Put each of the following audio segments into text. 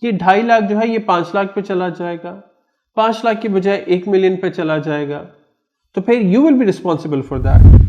ये 2.5 लाख जो है ये 5 लाख पे चला जाएगा, 5 लाख की बजाय 1 मिलियन पे चला जाएगा, तो फिर you will be responsible for that.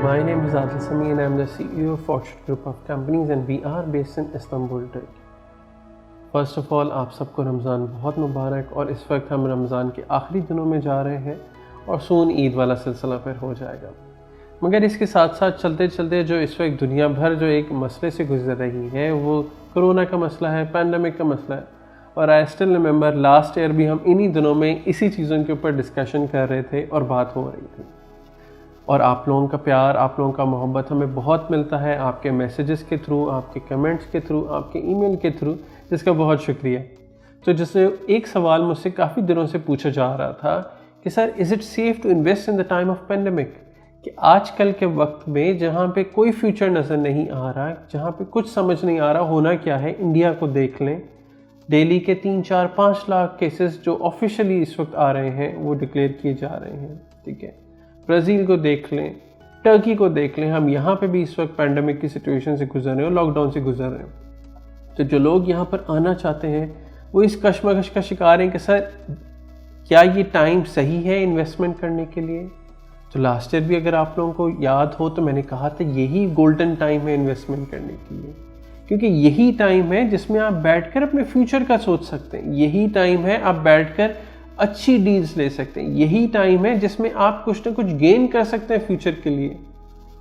My name is Adil Sami and I am the CEO of Fortune Group of Companies and we are based in Istanbul, Turkey. First of all, आप सबको रमज़ान बहुत मुबारक। और इस वक्त हम रमज़ान के आखिरी दिनों में जा रहे हैं और सून ईद वाला सिलसिला फिर हो जाएगा। मगर इसके साथ साथ चलते चलते जो इस वक्त दुनिया भर जो एक मसले से गुजर रही है वो कोरोना का मसला है, पैंडमिक का मसला है। और I still remember last year भी हम इन्हीं दिनों में इसी चीज़ों के ऊपर डिस्कशन कर रहे थे और बात हो रही थी। और आप लोगों का प्यार, आप लोगों का मोहब्बत हमें बहुत मिलता है, आपके मैसेजेस के थ्रू, आपके कमेंट्स के थ्रू, आपके ईमेल के थ्रू, जिसका बहुत शुक्रिया। तो जिससे एक सवाल मुझसे काफ़ी दिनों से पूछा जा रहा था कि sir is it safe to invest in the time of pandemic, कि आजकल के वक्त में जहाँ पे कोई फ्यूचर नज़र नहीं आ रहा, जहाँ पे कुछ समझ नहीं आ रहा होना क्या है। इंडिया को देख लें, डेली के 3, 4, 5 लाख केसेस जो ऑफिशियली इस वक्त आ रहे हैं वो डिक्लेयर किए जा रहे हैं, ठीक है। ब्राज़ील को देख लें, टर्की को देख लें, हम यहाँ पे भी इस वक्त पैंडमिक की सिचुएशन से गुजर रहे हैं, लॉकडाउन से गुजर रहे हैं। तो जो लोग यहाँ पर आना चाहते हैं वो इस कश्मकश का शिकार हैं कि सर क्या ये टाइम सही है इन्वेस्टमेंट करने के लिए। तो लास्ट ईयर भी अगर आप लोगों को याद हो तो मैंने कहा था यही गोल्डन टाइम है इन्वेस्टमेंट करने के लिए, क्योंकि यही टाइम है जिसमें आप बैठकर अपने फ्यूचर का सोच सकते हैं। यही टाइम है आप बैठकर अच्छी डील्स ले सकते हैं। यही टाइम है जिसमें आप कुछ ना कुछ गेन कर सकते हैं फ्यूचर के लिए।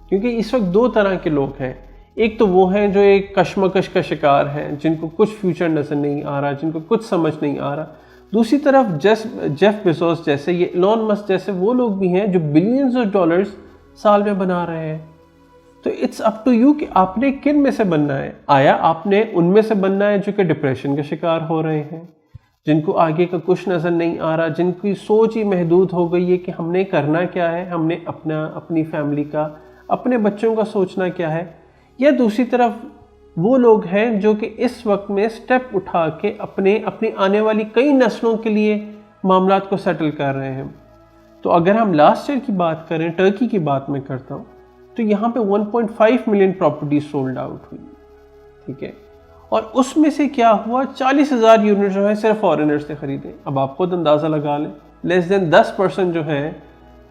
क्योंकि इस वक्त 2 तरह के लोग हैं, एक तो वो हैं जो एक कश्मकश का शिकार हैं, जिनको कुछ फ्यूचर नज़र नहीं आ रहा, जिनको कुछ समझ नहीं आ रहा। दूसरी तरफ जेफ बेजोस जैसे, ये एलोन मस्क जैसे वो लोग भी हैं जो बिलियंस ऑफ डॉलर्स साल में बना रहे हैं। तो इट्स अप टू यू कि आपने किन में से बनना है। आया आपने उनमें से बनना है जो कि डिप्रेशन का शिकार हो रहे हैं, जिनको आगे का कुछ नज़र नहीं आ रहा, जिनकी सोच ही महदूद हो गई है कि हमने करना क्या है, हमने अपनी फैमिली का, अपने बच्चों का सोचना क्या है। या दूसरी तरफ वो लोग हैं जो कि इस वक्त में स्टेप उठा के अपनी आने वाली कई नस्लों के लिए मामलात को सेटल कर रहे हैं। तो अगर हम लास्ट ईयर की बात करें, टर्की की बात मैं करता हूँ, तो यहाँ पे 1.5 मिलियन प्रॉपर्टी सोल्ड आउट हुई, ठीक है। और उसमें से क्या हुआ, 40,000 यूनिट जो है सिर्फ फॉरेनर्स ने ख़रीदे। अब आप खुद अंदाज़ा लगा लें, लेस देन 10% जो है,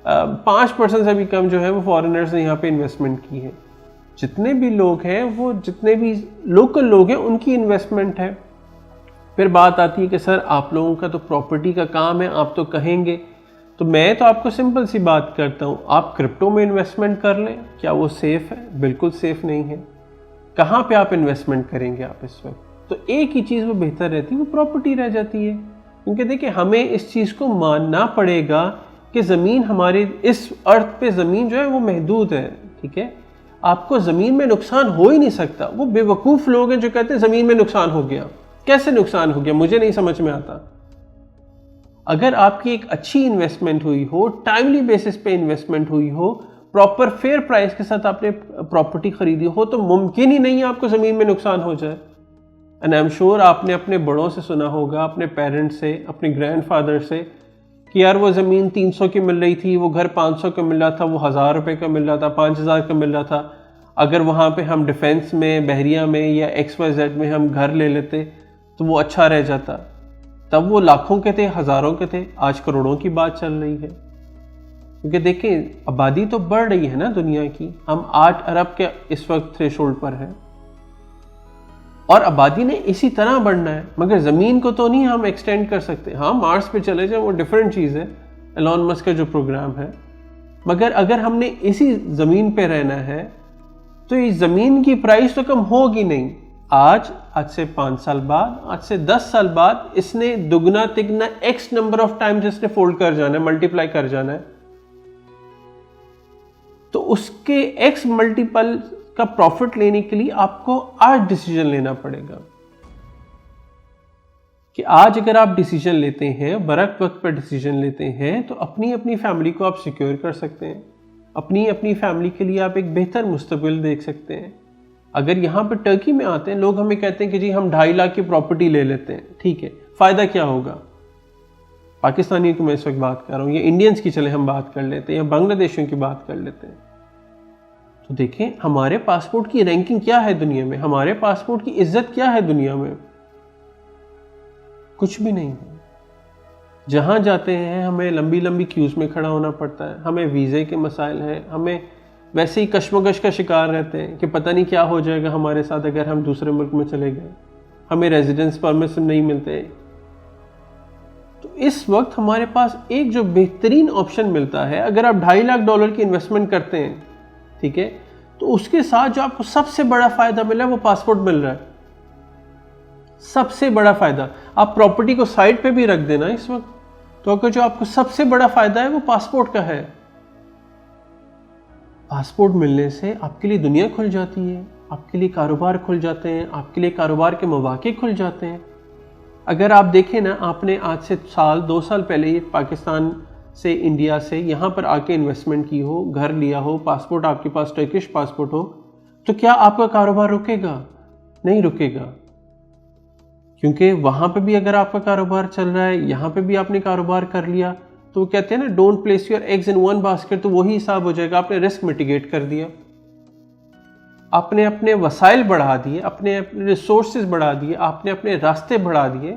5% से भी कम जो है वो फॉरेनर्स ने यहाँ पे इन्वेस्टमेंट की है। जितने भी लोग हैं वो, जितने भी लोकल लोग हैं, उनकी इन्वेस्टमेंट है। फिर बात आती है कि सर आप लोगों का तो प्रॉपर्टी का काम है, आप तो कहेंगे, तो मैं तो आपको सिंपल सी बात करता हूँ, आप क्रिप्टो में इन्वेस्टमेंट कर लें। क्या वो सेफ़ है? बिल्कुल सेफ़ नहीं है। कहाँ पे आप इन्वेस्टमेंट करेंगे आप इस वक्त? तो एक ही चीज़ वो बेहतर रहती है, वो प्रॉपर्टी रह जाती है। क्योंकि देखिए हमें इस चीज़ को मानना पड़ेगा कि ज़मीन हमारे इस अर्थ पे ज़मीन जो है वो महदूद है, ठीक है। आपको ज़मीन में नुकसान हो ही नहीं सकता। वो बेवकूफ़ लोग हैं जो कहते हैं ज़मीन में नुकसान हो गया। कैसे नुकसान हो गया? मुझे नहीं समझ में आता। अगर आपकी एक अच्छी इन्वेस्टमेंट हुई हो, टाइमली बेसिस पे इन्वेस्टमेंट हुई हो, प्रॉपर फेयर प्राइस के साथ आपने प्रॉपर्टी खरीदी हो, तो मुमकिन ही नहीं है आपको ज़मीन में नुकसान हो जाए। एंड आई एम श्योर आपने अपने बड़ों से सुना होगा, अपने पेरेंट्स से, अपने ग्रैंडफादर से, कि यार वो ज़मीन 300 की मिल रही थी, वो घर 500 का मिल रहा था, वो 1000 रुपये का मिल रहा था, 5000 का मिल रहा था। अगर वहाँ पे हम डिफेंस में, बहरिया में या XYZ में हम घर ले लेते तो वो अच्छा रह जाता। तब वो लाखों के थे, हज़ारों के थे, आज करोड़ों की बात चल रही है। क्योंकि देखें, आबादी तो बढ़ रही है ना दुनिया की। हम 8 अरब के इस वक्त थ्रेशोल्ड पर है और आबादी ने इसी तरह बढ़ना है, मगर ज़मीन को तो नहीं हम एक्सटेंड कर सकते। हाँ, मार्स पे चले जाए, वो डिफरेंट चीज़ है, एलॉन मस्क का जो प्रोग्राम है। मगर अगर हमने इसी ज़मीन पे रहना है तो इस ज़मीन की प्राइस तो कम होगी नहीं। आज से 5 साल बाद, आज से 10 साल बाद इसने दुगना तिगना X नंबर ऑफ टाइम्स इसने फोल्ड कर जाना है, मल्टीप्लाई कर जाना है। तो उसके X मल्टीपल का प्रॉफिट लेने के लिए आपको आज डिसीजन लेना पड़ेगा कि आज अगर आप डिसीजन लेते हैं, बरक वक्त पर डिसीजन लेते हैं, तो अपनी अपनी फैमिली को आप सिक्योर कर सकते हैं। अपनी अपनी फैमिली के लिए आप एक बेहतर मुस्तकबिल देख सकते हैं। अगर यहाँ पर टर्की में आते हैं, लोग हमें कहते हैं कि जी हम 2.5 लाख की प्रॉपर्टी ले लेते हैं, ठीक है, फ़ायदा क्या होगा? पाकिस्तानियों की मैं इस वक्त बात कर रहा हूँ, या इंडियंस की चले हम बात कर लेते हैं, या बांग्लादेशियों की बात कर लेते हैं। तो देखें, हमारे पासपोर्ट की रैंकिंग क्या है दुनिया में, हमारे पासपोर्ट की इज्जत क्या है दुनिया में? कुछ भी नहीं है। जहाँ जाते हैं हमें लंबी लंबी क्यूज़ में खड़ा होना पड़ता है, हमें वीज़े के मसाइल हैं, हमें वैसे ही कश्मकश का शिकार रहते हैं कि पता नहीं क्या हो जाएगा हमारे साथ अगर हम दूसरे मुल्क में चले गए, हमें रेजिडेंस परमिशन नहीं मिलते। तो इस वक्त हमारे पास एक जो बेहतरीन ऑप्शन मिलता है, अगर आप $2.5 लाख की इन्वेस्टमेंट करते हैं, ठीक है, तो उसके साथ जो आपको सबसे बड़ा फ़ायदा मिला है वो पासपोर्ट मिल रहा है। सबसे बड़ा फ़ायदा, आप प्रॉपर्टी को साइड पे भी रख देना इस वक्त, तो अगर जो आपको सबसे बड़ा फ़ायदा है वो पासपोर्ट का है। पासपोर्ट मिलने से आपके लिए दुनिया खुल जाती है, आपके लिए कारोबार खुल जाते हैं, आपके लिए कारोबार के मौके खुल जाते हैं। अगर आप देखें ना, आपने आज से 2 साल पहले पाकिस्तान से, इंडिया से यहाँ पर आके इन्वेस्टमेंट की हो, घर लिया हो, पासपोर्ट आपके पास टर्किश पासपोर्ट हो, तो क्या आपका कारोबार रुकेगा? नहीं रुकेगा। क्योंकि वहाँ पे भी अगर आपका कारोबार चल रहा है, यहाँ पे भी आपने कारोबार कर लिया, तो वो कहते हैं ना, don't place your eggs in one basket, तो वही हिसाब हो जाएगा। आपने रिस्क मिटिगेट कर दिया, आपने अपने वसाइल बढ़ा दिए, अपने रिसोर्सेज बढ़ा दिए, आपने अपने रास्ते बढ़ा दिए।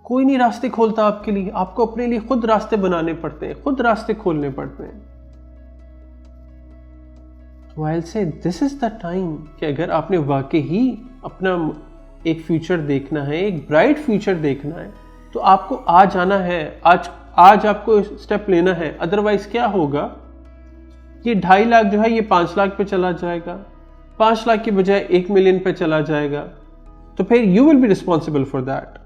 कोई नहीं रास्ते खोलता आपके लिए, आपको अपने लिए खुद रास्ते बनाने पड़ते हैं, खुद रास्ते खोलने पड़ते हैं। तो I will say this is the time कि अगर आपने वाकई ही अपना एक फ्यूचर देखना है, एक ब्राइट फ्यूचर देखना है, तो आपको आज आना है, आज आपको स्टेप लेना है। अदरवाइज क्या होगा, ये 2.5 लाख जो है ये 5 लाख पे चला जाएगा, 5 लाख की बजाय 1 मिलियन पे चला जाएगा, तो फिर you will be responsible for that.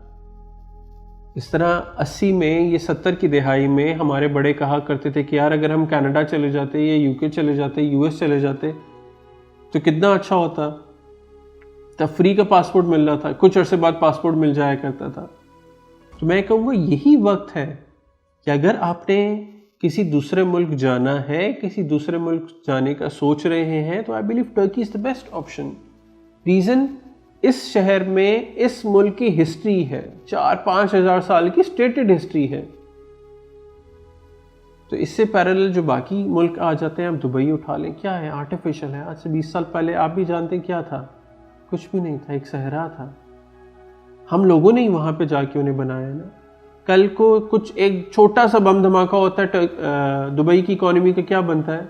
इस तरह 80 में, ये 70 की दिहाई में हमारे बड़े कहा करते थे कि यार अगर हम कनाडा चले जाते या यूके चले जाते, US चले जाते, तो कितना अच्छा होता। तब फ्री का पासपोर्ट मिल रहा था, कुछ अरसे बाद पासपोर्ट मिल जाया करता था। तो मैं कहूँगा यही वक्त है कि अगर आपने किसी दूसरे मुल्क जाना है, किसी दूसरे मुल्क जाने का सोच रहे हैं, तो I believe Turkey is the best option. Reason, इस शहर में, इस मुल्क की हिस्ट्री है, 4-5 हज़ार साल की स्टेटेड हिस्ट्री है। तो इससे पैरेलल जो बाकी मुल्क आ जाते हैं, हम दुबई उठा लें, क्या है, आर्टिफिशियल है। आज से 20 साल पहले आप भी जानते हैं क्या था, कुछ भी नहीं था, एक सहरा था। हम लोगों ने ही वहाँ पे जाके उन्हें बनाया ना। कल को कुछ एक छोटा सा बम धमाका होता है, दुबई की इकोनॉमी का क्या बनता है,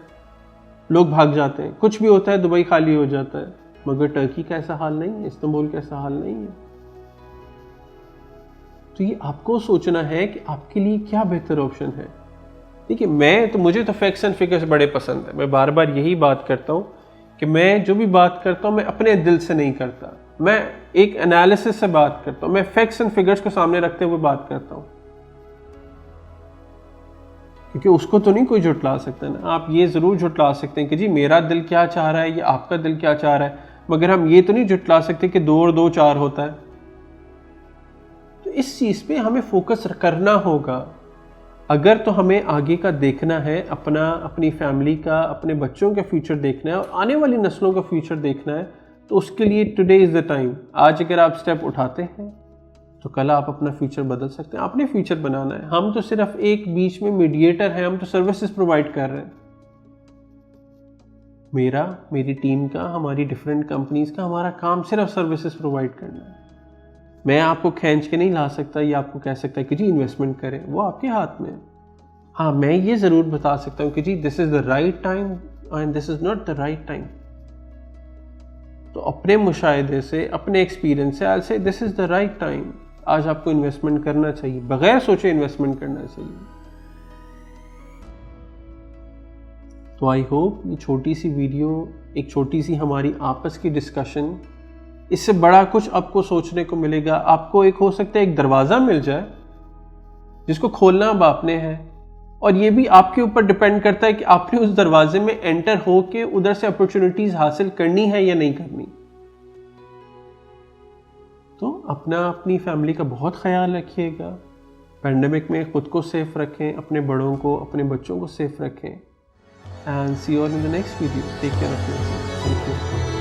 लोग भाग जाते हैं। कुछ भी होता है, दुबई खाली हो जाता है। मगर टर्की का ऐसा हाल नहीं है, इस्तांबुल का ऐसा हाल नहीं है। तो ये आपको सोचना है कि आपके लिए क्या बेहतर ऑप्शन है। देखिए, मुझे तो फैक्ट्स एंड फिगर्स बड़े पसंद है। मैं बार बार यही बात करता हूँ कि मैं जो भी बात करता हूँ, मैं अपने दिल से नहीं करता, मैं एक एनालिसिस से बात करता हूँ, मैं फैक्ट्स एंड फिगर्स को सामने रखते हुए बात करता हूँ। क्योंकि उसको तो नहीं कोई झुटला सकता ना। आप ये ज़रूर झुटला सकते हैं कि जी मेरा दिल क्या चाह रहा है या आपका दिल क्या चाह रहा है, मगर हम ये तो नहीं झुटला सकते कि 2 और 2 4 होता है। तो इस चीज़ पे हमें फोकस करना होगा। अगर तो हमें आगे का देखना है, अपनी फैमिली का, अपने बच्चों का फ्यूचर देखना है और आने वाली नस्लों का फ्यूचर देखना है, तो उसके लिए टुडे इज़ द टाइम। आज अगर आप स्टेप उठाते हैं तो कल आप अपना फ्यूचर बदल सकते हैं। आपने फ्यूचर बनाना है। हम तो सिर्फ एक बीच में मीडिएटर हैं, हम तो सर्विसेज प्रोवाइड कर रहे हैं। मेरी टीम का, हमारी डिफरेंट कंपनीज का, हमारा काम सिर्फ सर्विसेज प्रोवाइड करना है। मैं आपको खींच के नहीं ला सकता या आपको कह सकता कि जी इन्वेस्टमेंट करें, वो आपके हाथ में है। हाँ, मैं ये ज़रूर बता सकता हूँ कि जी this is the right time and this is not the right time. तो अपने मुशाहिदे से, अपने एक्सपीरियंस से I say this is the right time. आज आपको इन्वेस्टमेंट करना चाहिए, बगैर सोचे इन्वेस्टमेंट करना चाहिए। तो आई होप ये छोटी सी वीडियो, एक छोटी सी हमारी आपस की डिस्कशन, इससे बड़ा कुछ आपको सोचने को मिलेगा। आपको एक हो सकता है एक दरवाज़ा मिल जाए जिसको खोलना अब आपने है, और ये भी आपके ऊपर डिपेंड करता है कि आपने उस दरवाजे में एंटर हो के उधर से अपॉर्चुनिटीज हासिल करनी है या नहीं करनी। तो अपनी फैमिली का बहुत ख्याल रखिएगा। पैंडेमिक में खुद को सेफ रखें, अपने बड़ों को, अपने बच्चों को सेफ रखें। And see you all in the next video. Take care of yourself. Thank you.